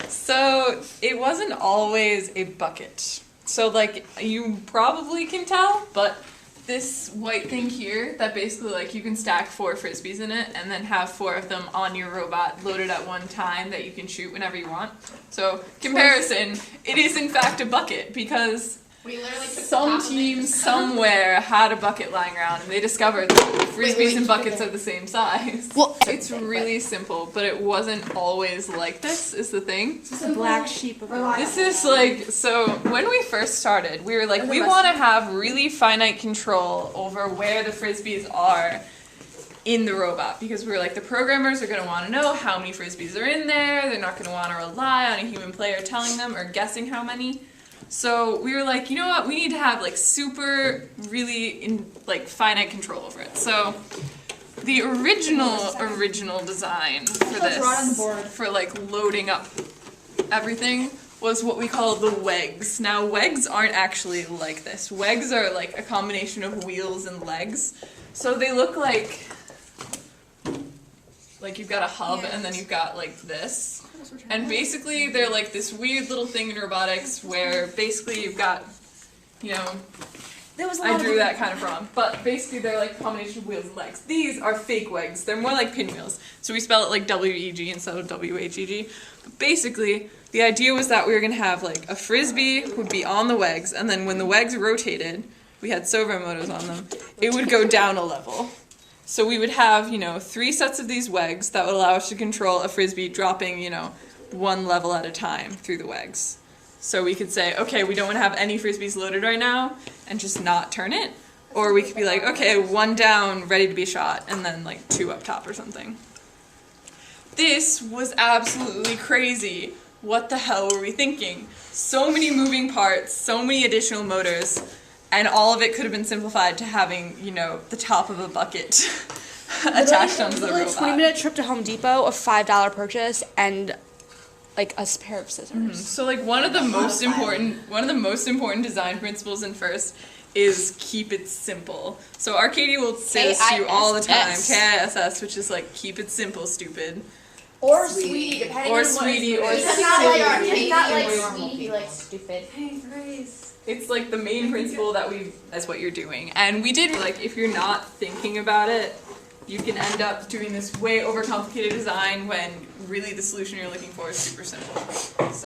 So it wasn't always a bucket. So like you probably can tell, but this white thing here that basically like you can stack 4 frisbees in it and then have 4 of them on your robot loaded at one time that you can shoot whenever you want. So comparison, it is in fact a bucket because we literally took some team somewhere had a bucket lying around and they discovered that frisbees and buckets are the same size. Well, it's really simple, but it wasn't always like this is the thing. This is a black sheep of life. This is like, so when we first started, we were like, we want to have really finite control over where the frisbees are in the robot because we were like, the programmers are going to want to know how many frisbees are in there. They're not going to want to rely on a human player telling them or guessing how many. So we were like, you know what, we need to have like super, really like finite control over it. So the original design for this, for like loading up everything, was what we call the Whegs. Now Whegs aren't actually like this. Whegs are like a combination of wheels and legs. So they look like you've got a hub and then you've got like this. And basically they're like this weird little thing in robotics where basically you've got, you know, I drew that kind of wrong, but basically they're like a combination of wheels and legs. These are fake Whegs. They're more like pinwheels. So we spell it like W-E-G instead of W-H-E-G. But basically the idea was that we were going to have like a frisbee would be on the Whegs, and then when the Whegs rotated, we had servo motors on them, it would go down a level. So we would have, you know, 3 sets of these Whegs that would allow us to control a frisbee dropping, you know, 1 level at a time through the Whegs. So we could say, okay, we don't want to have any frisbees loaded right now and just not turn it. Or we could be like, okay, 1 down, ready to be shot, and then like 2 up top or something. This was absolutely crazy. What the hell were we thinking? So many moving parts, so many additional motors. And all of it could have been simplified to having, you know, the top of a bucket attached onto the robot. A 20-minute trip to Home Depot, a $5 purchase, and like a pair of scissors. Mm-hmm. So like one of the most important design principles in FIRST is keep it simple. So Arcadia will say this to you all the time. K.I.S.S, which is like keep it simple, stupid. Or sweetie, depending or on sweetie, what or it's not like sweetie, be like stupid. Hey, Grace. It's like the main principle that that's what you're doing. And we did, like, if you're not thinking about it, you can end up doing this way overcomplicated design when really the solution you're looking for is super simple. So.